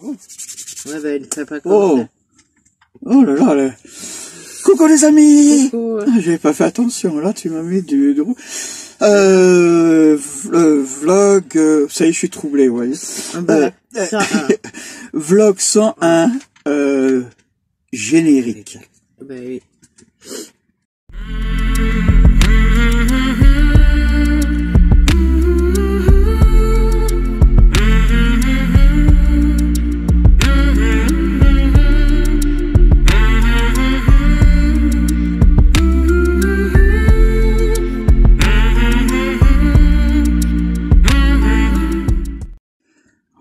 Ouais, bah, il fait pas Oh. comme Oh là là, là. Coucou les amis. Coucou. J'avais pas fait attention, là tu m'as mis du roux. Vlog, ça y est, je suis troublé, vous voyez. Bah, 101. Vlog 101, générique. Bah oui.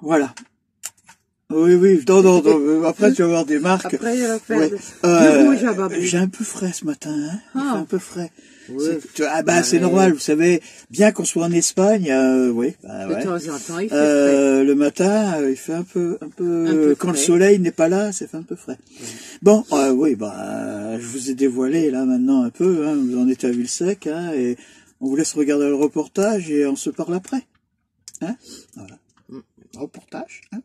Voilà. Oui, oui, non, après tu vas avoir des marques. Après, il va faire Ouais. du rouge à babou. J'ai un peu frais ce matin, hein. Il fait un peu frais. Ouais. C'est normal, vous savez, bien qu'on soit en Espagne, oui, bah, De ouais. temps en temps, il fait frais. Le matin, il fait un peu quand le frais. soleil n'est pas là, ça fait un peu frais. Ouais. Bon, oui, bah, je vous ai dévoilé là maintenant un peu, hein, vous en êtes à Villesec, hein, et on vous laisse regarder le reportage et on se parle après. Hein? Voilà. Reportage, hein?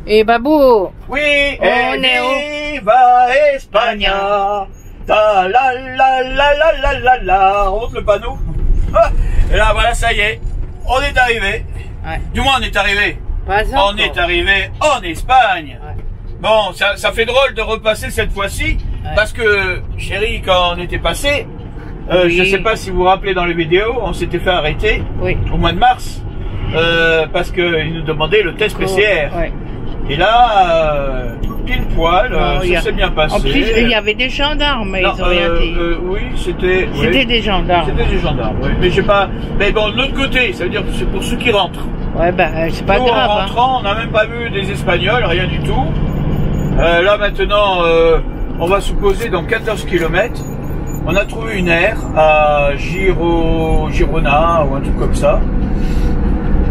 Et Babou, Oui, on est où? viva España. Ta la la la la la la la. On monte le panneau. Ah, et là, voilà, ça y est. On est arrivé. Ouais. Du moins, on est arrivé. Pas encore. On est arrivé en Espagne. Ouais. Bon, ça fait drôle de repasser cette fois-ci. Ouais. Parce que, chérie, quand on était passé, Oui. je sais pas si vous vous rappelez dans les vidéos, on s'était fait arrêter Oui. au mois de mars. Parce qu'ils nous demandaient le test PCR. Ouais. Et là, pile poil, Non, ça s'est bien passé. En plus, il y avait des gendarmes, mais Non, ils ont rien dit. oui, c'était... C'était des gendarmes. C'était des gendarmes, oui. Mais j'ai pas... Mais bon, de l'autre côté, ça veut dire que c'est pour ceux qui rentrent. Ouais, ben, c'est pas Nous, grave. en rentrant, on n'a même pas vu des Espagnols, rien du tout. Là, maintenant, on va se poser dans 14 km. On a trouvé une aire à Girona ou un truc comme ça.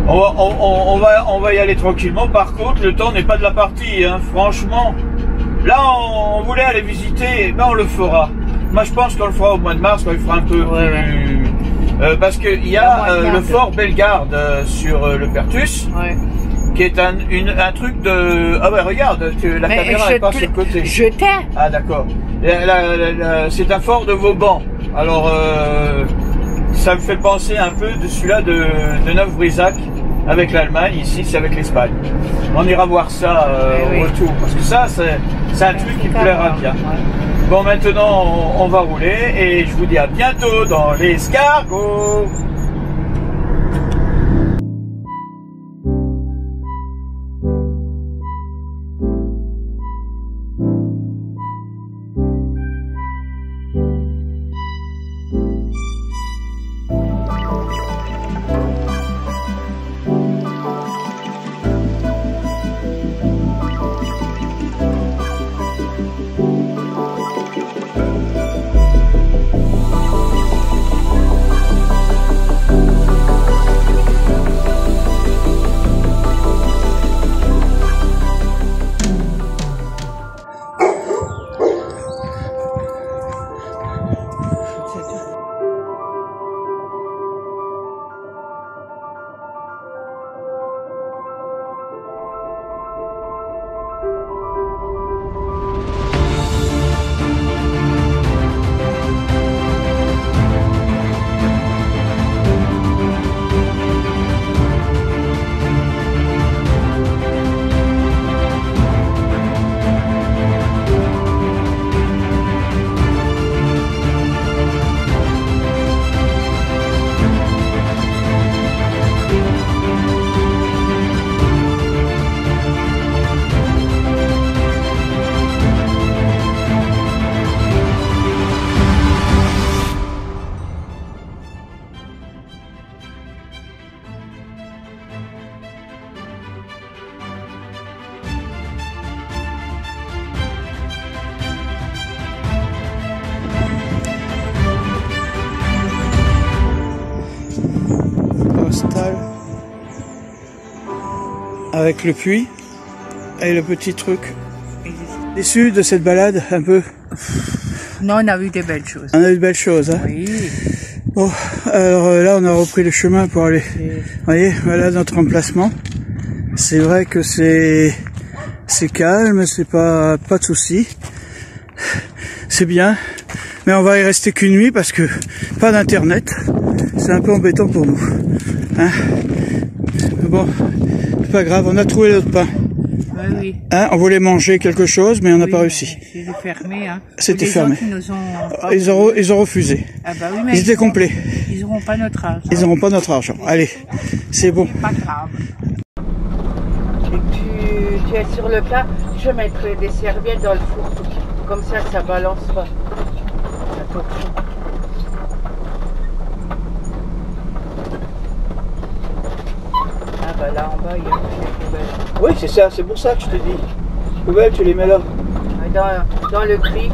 On va y aller tranquillement. Par contre, le temps n'est pas de la partie, hein. Franchement. Là, on voulait aller visiter, ben on le fera. Moi, je pense qu'on le fera au mois de mars, quand il fera un peu plus... parce qu'il y a le fort Bellegarde sur le Pertus, qui est un truc de... Ah ouais, regarde, la caméra est pas sur le côté. Je t'ai. Ah d'accord. C'est un fort de Vauban. Alors, ça me fait penser un peu de celui-là de Neuf-Brisach avec l'Allemagne. Ici, c'est avec l'Espagne. On ira voir ça au retour, parce que ça C'est un truc qui me plaira bien. Bon, maintenant, on va rouler et je vous dis à bientôt dans l'escargot. Avec le puits et le petit truc. Déçu de cette balade un peu? Non, on a vu des belles choses. On a eu de belles choses, hein? Oui. Bon, alors là on a repris le chemin pour aller. Vous voyez, voilà notre emplacement. C'est vrai que c'est calme, c'est pas de souci. C'est bien, mais on va y rester qu'une nuit parce que pas d'internet. C'est un peu embêtant pour nous. Hein? Bon, c'est pas grave, on a trouvé notre pain. Oui. Hein, on voulait manger quelque chose, mais on n'a pas réussi. C'était fermé, hein. C'était fermé. Ils ont refusé. Ah bah oui, mais ils étaient complets. Ils n'auront pas notre argent. Ils n'auront pas notre argent. Allez, c'est bon. Pas grave. Et tu es sur le plat, je mettrai des serviettes dans le four. Comme ça balance pas. Attention. Ah bah là en bas, il y a les poubelles. Oui, c'est ça, c'est pour ça que je te dis. Les poubelles, tu les mets là. Dans le gris.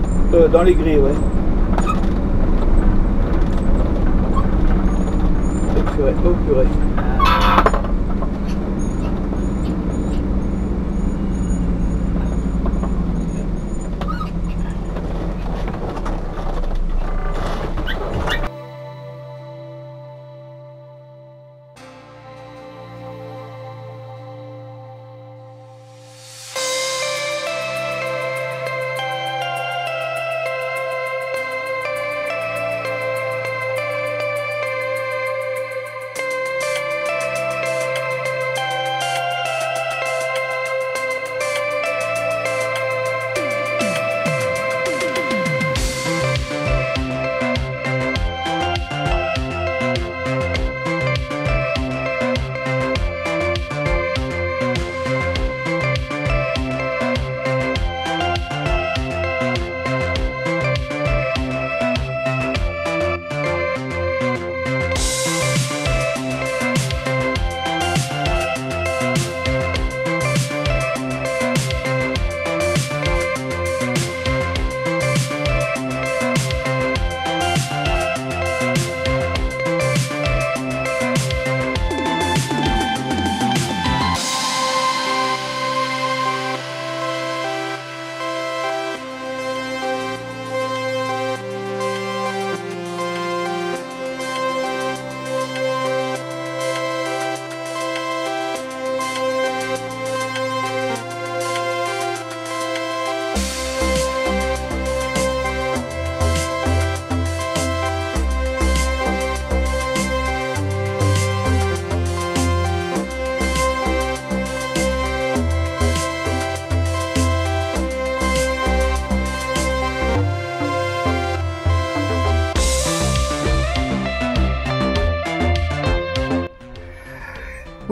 Dans les grilles, ouais. Oh purée.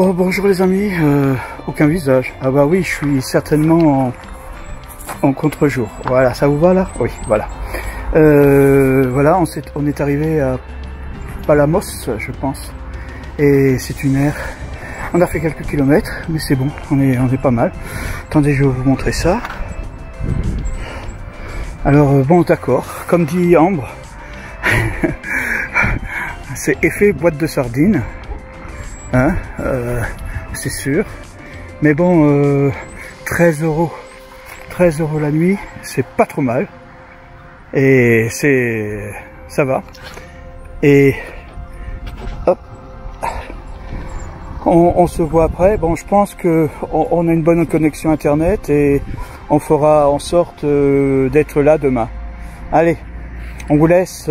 Bon, bonjour les amis, aucun visage. Ah bah oui, je suis certainement en contre-jour. Voilà, ça vous va là? Oui, voilà. Voilà, on est arrivé à Palamos, je pense. Et c'est une aire. On a fait quelques kilomètres, mais c'est bon, on est pas mal. Attendez, je vais vous montrer ça. Alors bon, d'accord, comme dit Ambre, c'est effet boîte de sardines, hein, c'est sûr. Mais bon, 13 € la nuit, c'est pas trop mal. Et ça va. Et hop, on se voit après. Bon, je pense que on a une bonne connexion internet et on fera en sorte d'être là demain. Allez, on vous laisse.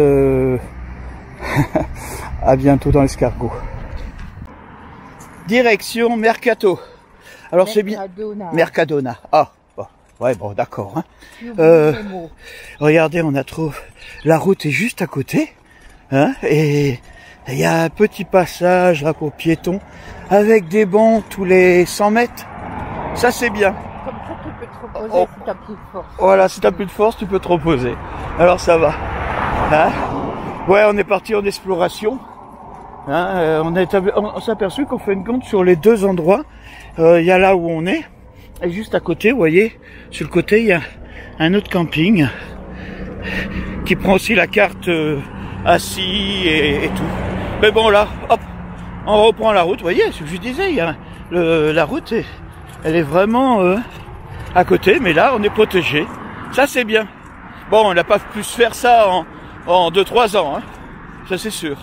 À bientôt dans l'escargot. Direction Mercato. Alors c'est bien. Mercadona. Ah, bon. Ouais, bon, d'accord. Hein. Regardez, on a trouvé. La route est juste à côté. Hein, et il y a un petit passage là pour piétons avec des bancs tous les 100 mètres. Ça c'est bien. Comme ça, tu peux te reposer si t'as plus de force. Voilà, si t'as plus de force, tu peux te reposer. Alors ça va. Hein, ouais, on est parti en exploration. Hein, on s'est aperçu qu'on fait une compte sur les deux endroits. Il y a là où on est. Et juste à côté, vous voyez, sur le côté, il y a un autre camping qui prend aussi la carte assis et tout. Mais bon, là, hop, on reprend la route. Vous voyez, ce que je disais, il y a la route, elle est vraiment à côté. Mais là, on est protégé. Ça, c'est bien. Bon, on n'a pas pu se faire ça en 2-3 ans. Hein. Ça, c'est sûr.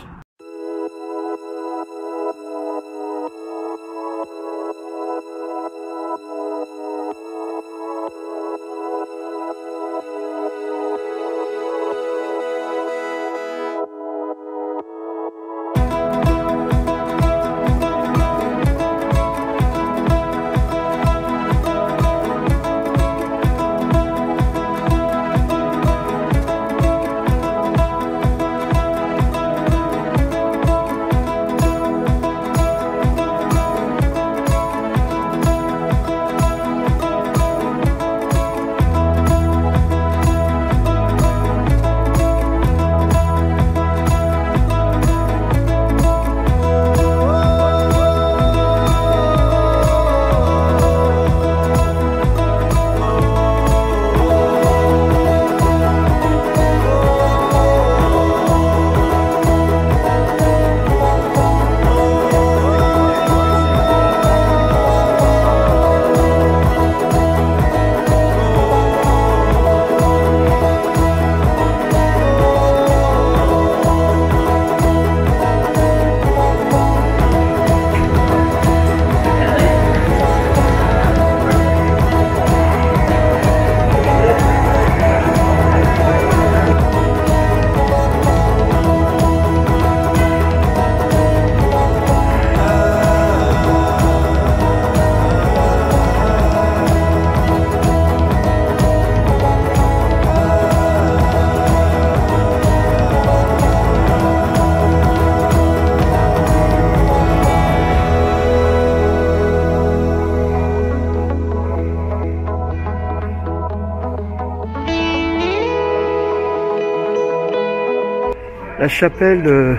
La chapelle de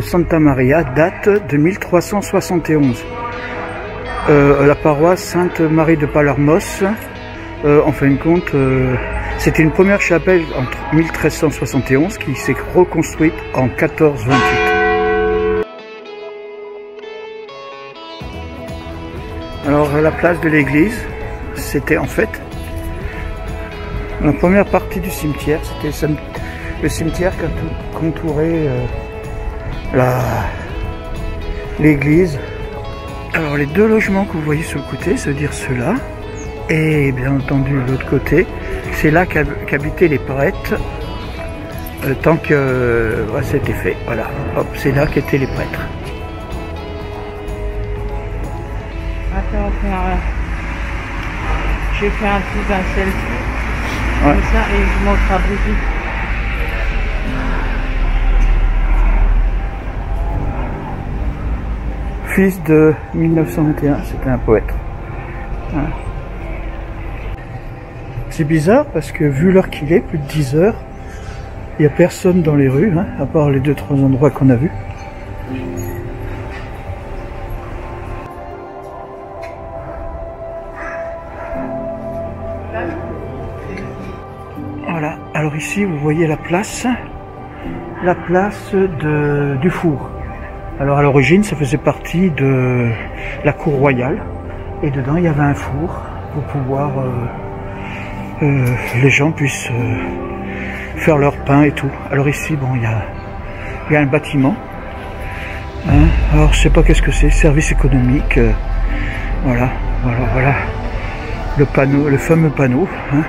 Santa Maria date de 1371. La paroisse Sainte-Marie de Palamos, en fin de compte, c'était une première chapelle entre 1371 qui s'est reconstruite en 1428. Alors la place de l'église, c'était en fait la première partie du cimetière, c'était le cimetière qui entourait l'église. Alors les deux logements que vous voyez sur le côté, c'est-à-dire ceux-là, et bien entendu l'autre côté, c'est là qu'habitaient les prêtres, tant que c'était fait. Voilà, hop, c'est là qu'étaient les prêtres. Attends, j'ai fait un selfie, Ouais. comme ça, et je montre à Brigitte. fils de 1921, c'était un poète. Voilà. C'est bizarre parce que vu l'heure qu'il est, plus de 10 heures, il n'y a personne dans les rues, hein, à part les 2-3 endroits qu'on a vus. Voilà, alors ici vous voyez la place du four. Alors à l'origine ça faisait partie de la cour royale et dedans il y avait un four pour pouvoir les gens puissent faire leur pain et tout. Alors ici bon il y a un bâtiment, hein. Alors je sais pas qu'est-ce que c'est, service économique, voilà le panneau, le fameux panneau, hein.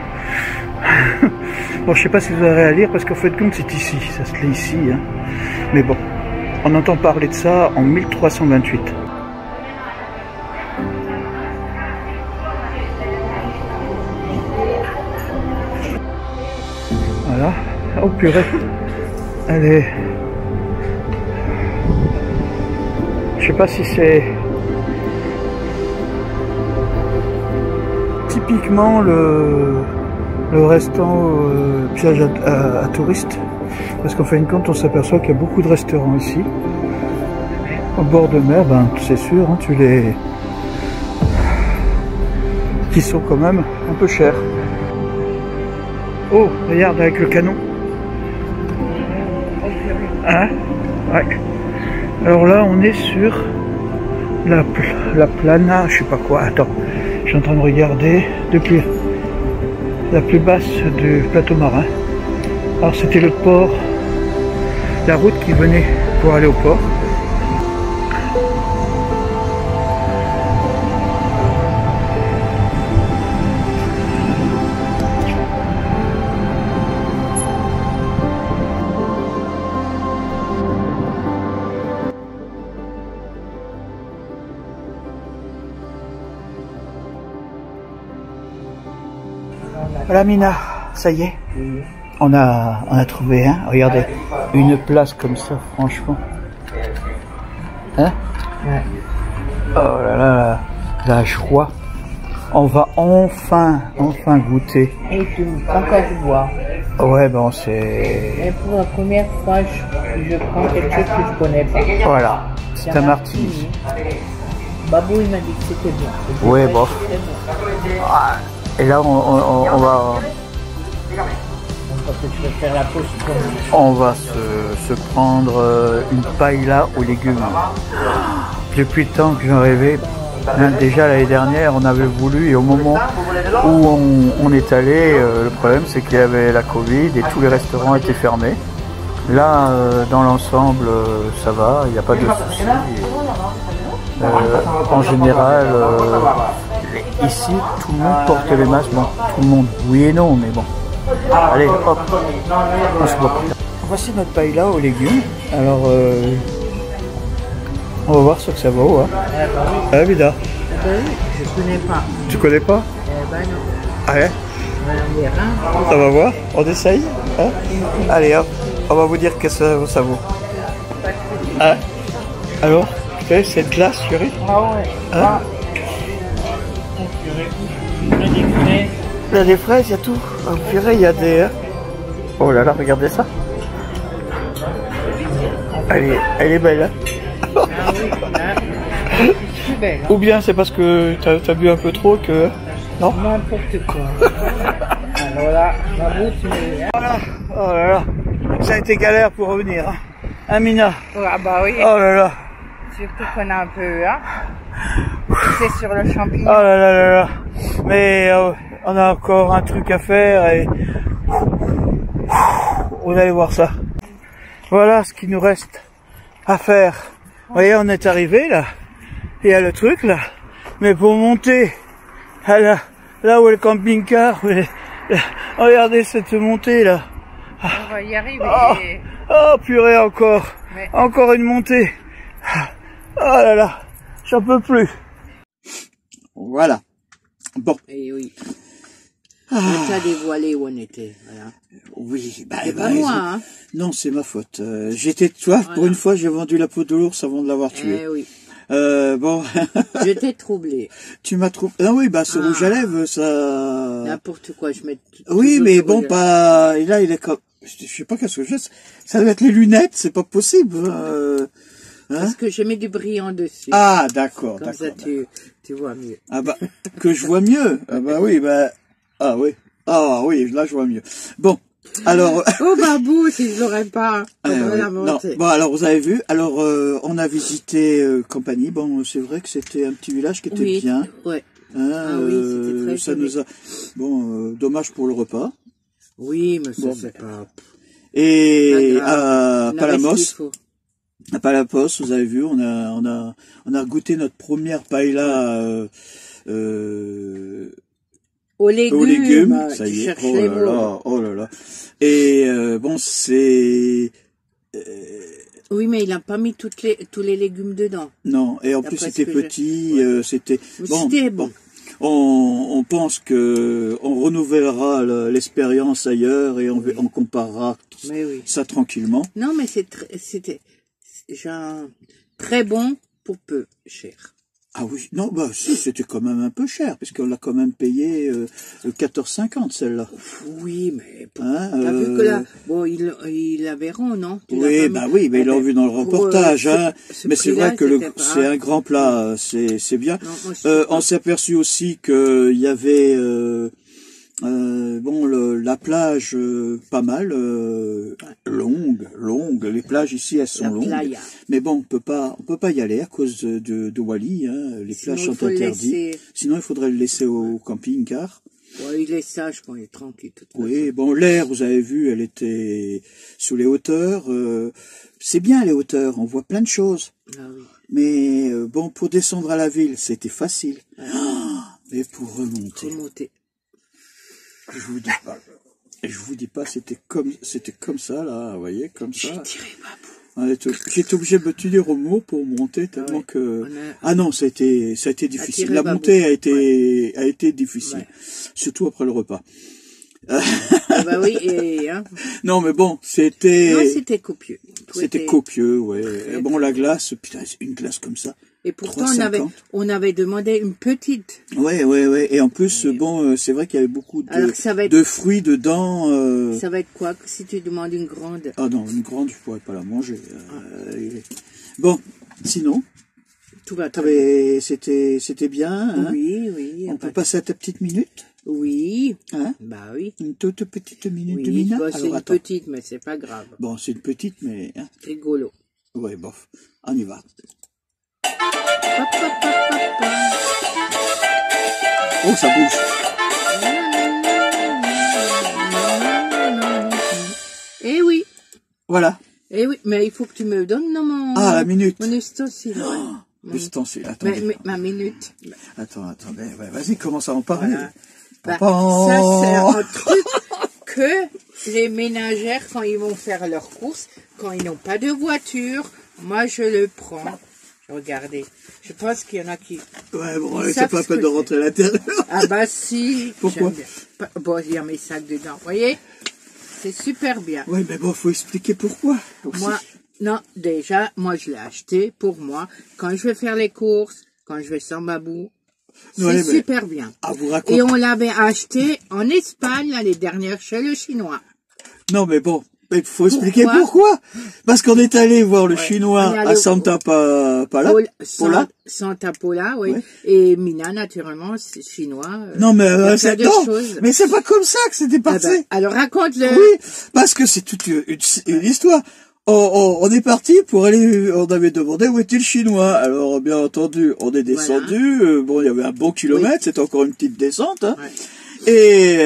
Bon, je sais pas si vous aurez à lire parce qu'en fait de compte c'est ici, ça se lit ici, hein. Mais bon, on entend parler de ça en 1328. Voilà, oh purée, elle est... Je sais pas si c'est typiquement le restant piège à touristes, parce qu'en fin de compte on s'aperçoit qu'il y a beaucoup de restaurants ici au bord de mer, ben c'est sûr, hein, qui sont quand même un peu chers. Oh regarde avec le canon, hein, ouais. Alors là on est sur la plana, je sais pas quoi, attends, je suis en train de regarder depuis la plus basse du plateau marin. Alors c'était le port, la route qui venait pour aller au port. Voilà Mina, ça y est, on a trouvé, hein, regardez, une place comme ça, franchement, hein, ouais. Oh là là, la joie, on va enfin goûter. Et tout, encore du bois. Ouais bon c'est... Et pour la première fois, je prends quelque chose que je connais pas. Voilà, c'est un martini. Babou il m'a dit que c'était bon. Ouais bon. Ah. Et là, on va... On va se prendre une paella aux légumes. Depuis le temps que j'en rêvais. Déjà l'année dernière, on avait voulu, et au moment où on est allé, le problème c'est qu'il y avait la Covid et tous les restaurants étaient fermés. Là, dans l'ensemble, ça va, il n'y a pas de soucis. En général... ici, tout le monde porte les masques. Bon, tout le monde, oui et non, mais bon. Allez, hop, on se voit plus tard. Voici notre paella aux légumes. Alors, on va voir ce que ça vaut. Hein. Ah, Vida. Je connais pas. Tu connais pas? Ben non. Ah ouais? On va voir, on essaye. Hein? Allez, hop, on va vous dire que ça vaut. Ah, alors, c'est glace, chérie? Ah ouais. Hein? Il y a des fraises, il y a tout. Oh, purée, il y a des... Oh là là, regardez ça. Elle est belle, hein. Ah oui, là, je suis belle. Hein. Ou bien c'est parce que t'as bu un peu trop que... Non? N'importe quoi. Alors là, ma route, voilà. Oh là là. Ça a été galère pour revenir. Hein. Amina. Ah bah oui. Oh là là. Surtout qu'on a un peu, hein. C'est sur le champignon. Oh là là là là. Mais on a encore un truc à faire et... Vous allez voir ça. Voilà ce qu'il nous reste à faire. Vous voyez, on est arrivé là. Il y a le truc là. Mais pour monter à là où est le camping-car, regardez cette montée là. On va y arriver. Oh purée encore. Mais... Encore une montée. Oh là là. J'en peux plus. Voilà. Bon. Eh oui. On t'a dévoilé où on était. Voilà. Oui. Bah, pas moi, hein. Non, c'est ma faute. J'étais, toi, pour une fois, j'ai vendu la peau de l'ours avant de l'avoir tué. Eh oui. Bon, Je t'ai troublé. tu m'as trouvé. Ah oui, bah ce rouge à lèvres, ça. N'importe quoi, je mets. Oui, mais bon, rouge à pas. Et là, il est comme. Je sais pas qu'est-ce que je fais. Ça doit être les lunettes, c'est pas possible. lèvres. Parce que je mets du brillant dessus. Ah, d'accord, Comme ça, d'accord. tu vois mieux. Ah bah, que je vois mieux. Ah bah oui, bah. Ah oui. Ah oui, là, je vois mieux. Bon, alors. Oh, babou, si je l'aurais pas, on Ah, aurait oui. la Non. montée. Bon, alors vous avez vu. Alors, on a visité Campagny. Bon, c'est vrai que c'était un petit village qui était Oui, bien. ouais. Hein, Ah oui, c'était très ça joli. nous a. Bon, dommage pour le repas. Oui, mais ça, Bon, c'est pas... Et Pas grave. à On avait ce qu'il Palamos, faut. à Palamos, vous avez vu, on a goûté notre première paella Aux légumes. aux légumes. Ça tu y est. cherches Oh les là mots. là, oh là là. Et bon, c'est Oui, mais il n'a pas mis tous les légumes dedans. non. Et en D'après plus, ce c'était que petit. Ouais. C'était Mais bon. c'était bon. On pense que on renouvellera l'expérience ailleurs et on comparera Mais oui. ça tranquillement. Non, mais c'était genre très bon pour peu cher. Ah oui, non, bah si, c'était quand même un peu cher, puisqu'on l'a quand même payé 14,50 celle-là. Oui, mais Hein, t'as vu que là, bon, ils la verront, non? Tu l'as oui, pas bah mis? oui, mais Eh ils l'ont ben, vu dans le pour, reportage, hein. ce Mais c'est prix-là, vrai que c'était pas- c'est un grand plat, c'est bien. Non, moi, je sais pas. On s'est aperçu aussi que il y avait bon la plage pas mal longue. Les plages ici elles sont La longues. playa. Mais bon, on peut pas y aller à cause de Wally. Hein. Les Sinon, plages il sont faut le interdites. laisser. Sinon, il faudrait le laisser au camping-car. Ouais, il est sage quand il est tranquille. de toute façon. Oui, bon, l'air, vous avez vu, elle était sous les hauteurs. C'est bien les hauteurs, on voit plein de choses. Ah oui. Mais bon, pour descendre à la ville, c'était facile. Mais pour remonter, Remonter. je vous dis pas. Je vous dis pas, c'était comme ça là, vous voyez, comme J'ai ça. tiré ma boue. J'étais obligé de me tenir au mot pour monter tellement ouais. que. On a- Ah non, ça a été difficile. tiré La Babou. montée a été difficile, Ouais. surtout après le repas. Ah bah oui, et hein. Non, mais bon, Non, c'était copieux. Tout c'était était- copieux, ouais. très, Et bon, la glace, putain, une glace comme ça. Et pourtant, 3,50. on avait demandé une petite. Ouais. Et en plus, bon, c'est vrai qu'il y avait beaucoup Alors que ça va être, de fruits dedans. ça va être quoi si tu demandes une grande? Ah non, une grande, je pourrais pas la manger. Bon, sinon, Tout va très bien. c'était bien. Hein. Oui. On peut passer à ta petite minute, Oui. hein? Bah oui. Une toute petite minute de Oui, Mina. bah, c'est Alors une attends. petite, mais c'est pas grave. Bon, c'est une petite, mais hein. Rigolo. Ouais, bof. On y va. Pop, pop, pop, pop, pop. Oh, ça bouge. Eh oui. Voilà. Eh oui, mais il faut que tu me donnes non, Ah, la minute. mon ustensile. Ouais. Ustensile. Attendez. Mais ma minute. Attends. Ouais, vas-y, commence à en parler. Voilà. Bah, Papa. ça, c'est un truc que les ménagères, quand ils vont faire leurs courses, quand ils n'ont pas de voiture, moi, je le prends. Regardez. Je pense qu'il y en a qui... Ouais, bon, Ils c'est savent pas ce peine que de c'est. rentrer à l'intérieur. Ah bah si. Pourquoi? J'aime bien. Bon, il y a mes sacs dedans. Vous voyez? C'est super bien. Ouais, mais bon, faut expliquer pourquoi. Aussi. Moi, non, déjà, moi, je l'ai acheté pour moi. Quand je vais faire les courses, quand je vais sans babou, c'est Ouais, mais- super bien. Ah, vous racontez. Et on l'avait acheté en Espagne l'année dernière chez le Chinois. Non, mais bon, il faut expliquer pourquoi. Parce qu'on est allé voir le Chinois On est allé à Santa Pola. Pola. Santa Pola, oui. Ouais. Et Mina, naturellement, c'est chinois. Non, mais il y a c'est plein de non, choses. mais c'est pas comme ça que c'était Ah passé. ben, alors raconte-le. Oui, parce que c'est toute une histoire. On est parti pour aller, on avait demandé où était le Chinois. Alors, bien entendu, on est descendu. Bon, il y avait un bon kilomètre, c'était encore une petite descente. Hein. Ouais. Et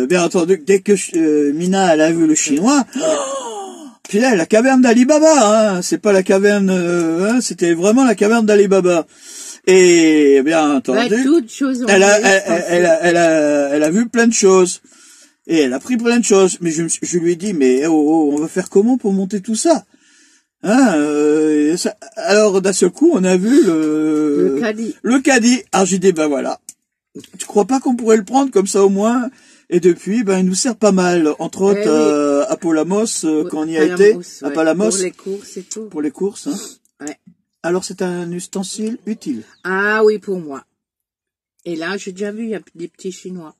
bien entendu, dès que Mina elle a vu le Chinois, puis là, la caverne d'Alibaba, hein, c'est pas la caverne, hein, c'était vraiment la caverne d'Alibaba. Et bien entendu, Ben, toutes choses ont elle été a vu plein de choses. Et elle a pris plein de choses. Mais je lui ai dit, mais on va faire comment pour monter tout ça? Hein, alors d'un seul coup, on a vu le caddie. le caddie. Alors j'ai dit, ben voilà. Tu crois pas qu'on pourrait le prendre comme ça au moins? Et depuis, ben il nous sert pas mal. Entre autres, oui. à Palamos, quand on y a Palamos, été, à ouais, Palamos, pour les courses et tout. pour les courses. Hein. Ouais. Alors c'est un ustensile utile. Ah oui, pour moi. Et là, j'ai déjà vu, il y a des petits Chinois.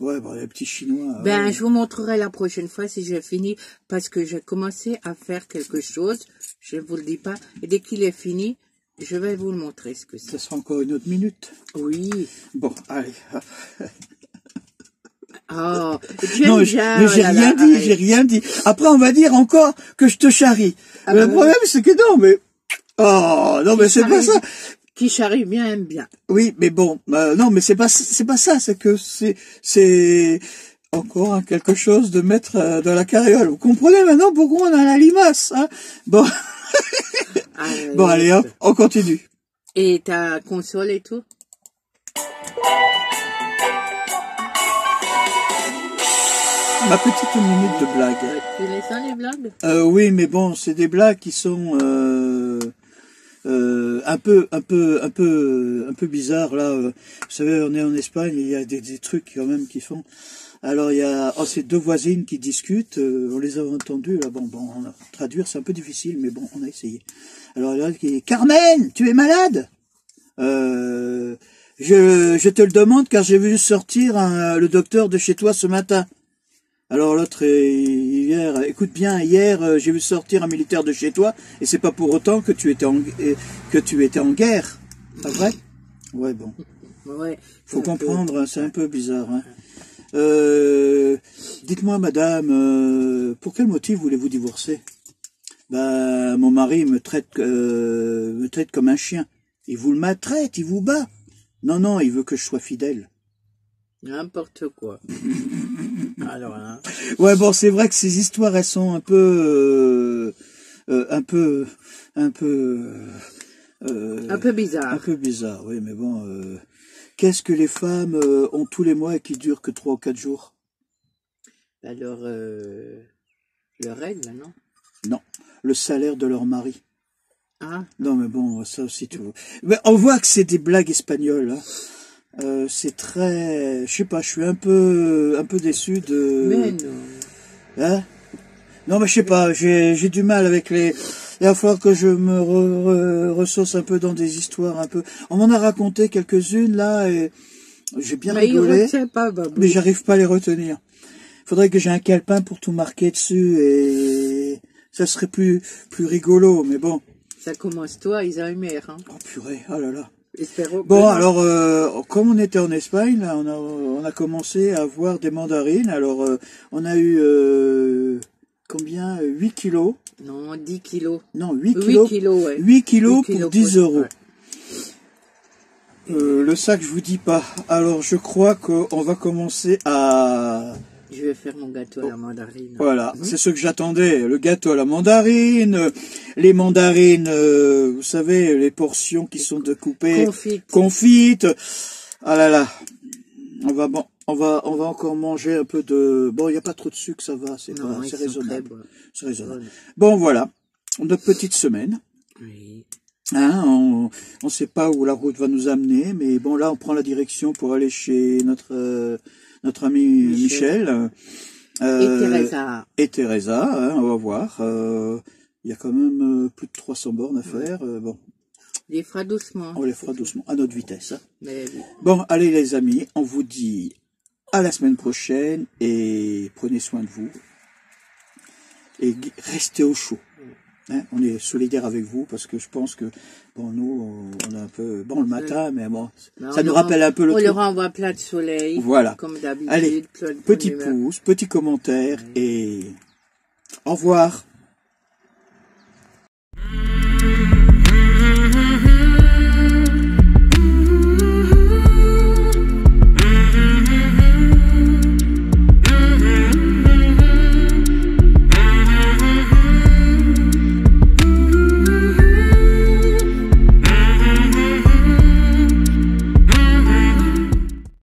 Ouais, bon, les petits Chinois. Ben, je vous montrerai la prochaine fois si j'ai fini, parce que j'ai commencé à faire quelque chose, je ne vous le dis pas, et dès qu'il est fini, je vais vous le montrer ce que c'est. Ça sera encore une autre minute. Oui. Bon, allez. Oh, Non, mais j'ai rien dit, j'ai rien dit. Après, on va dire encore que je te charrie. Ah Le bah problème, c'est que non, mais... Oh, non, mais c'est pas ça. Qui charrie bien aime bien. Oui, mais bon, non, mais c'est pas ça, c'est que c'est encore hein, quelque chose de mettre dans la carriole. Vous comprenez maintenant pourquoi on a la limace, hein? Bon. Bon, allez, hop, on continue. Et ta console et tout? Ma petite minute de blague. Tu les sens, les blagues? Oui, mais bon, c'est des blagues qui sont un peu bizarres là. Vous savez, on est en Espagne, il y a des trucs quand même qui font. Alors il y a ces deux voisines qui discutent. On les a entendues là. Bon, traduire c'est un peu difficile, mais bon, on a essayé. Alors là, qui est Carmen, tu es malade? Je te le demande car j'ai vu sortir le docteur de chez toi ce matin. Alors l'autre, hier, écoute bien, hier j'ai vu sortir un militaire de chez toi et c'est pas pour autant que tu étais en guerre, pas vrai? Ouais, bon. Ouais. Faut comprendre, c'est un peu bizarre. Hein. Dites-moi, madame, pour quel motif voulez-vous divorcer? Ben, mon mari me traite comme un chien. Il vous le maltraite, il vous bat. Non, il veut que je sois fidèle. N'importe quoi. Alors là. Ouais, bon, c'est vrai que ces histoires, elles sont un peu bizarre. Un peu bizarre, oui, mais bon. Qu'est-ce que les femmes ont tous les mois et qui durent que 3 ou 4 jours? Alors, le règle, non? Non, le salaire de leur mari. Ah. Non, mais bon, ça aussi, tu vois. Mais on voit que c'est des blagues espagnoles, hein. C'est très... Je sais pas, je suis un peu déçu de... Mais non. Hein? Non, mais je sais pas, j'ai du mal avec les... Il va falloir que je me ressource un peu dans des histoires un peu... On m'en a raconté quelques-unes, là, et j'ai bien rigolé, mais j'arrive pas à les retenir. Faudrait que j'ai un calepin pour tout marquer dessus, et ça serait plus rigolo, mais bon. Ça commence toi, Alzheimer, hein? Oh purée, oh là là. Bon, alors, comme on était en Espagne, là, on a commencé à avoir des mandarines. Alors, on a eu, combien? 8 kilos? Non, 10 kilos. Non, 8 kilos. 8 kilos, ouais. 8 kilos pour 10 euros. Ouais. Le sac, je vous dis pas. Alors, je crois qu'on va commencer à... Je vais faire mon gâteau à la mandarine. Voilà, c'est ce que j'attendais. Le gâteau à la mandarine, les mandarines, vous savez, les portions qui sont découpées, confites. Ah là là, on va encore manger un peu de... Bon, il n'y a pas trop de sucre, ça va, c'est raisonnable. C'est raisonnable. Bon, voilà, notre petite semaine. Oui. Hein, on ne sait pas où la route va nous amener, mais bon, là, on prend la direction pour aller chez notre ami Michel. Et Teresa, hein, on va voir. Il y a quand même plus de 300 bornes à faire. Bon. On les fera doucement. On les fera doucement, à notre vitesse. Hein. Mais oui. Bon, allez les amis, on vous dit à la semaine prochaine et prenez soin de vous. Et restez au chaud. Hein, on est solidaires avec vous parce que je pense que, bon, nous, on a un peu... Bon, le matin, mais bon, ça nous rappelle un peu le truc. On leur envoie plein de soleil. Voilà. Comme d'habitude. Allez, petit pouce, petit commentaire et au revoir.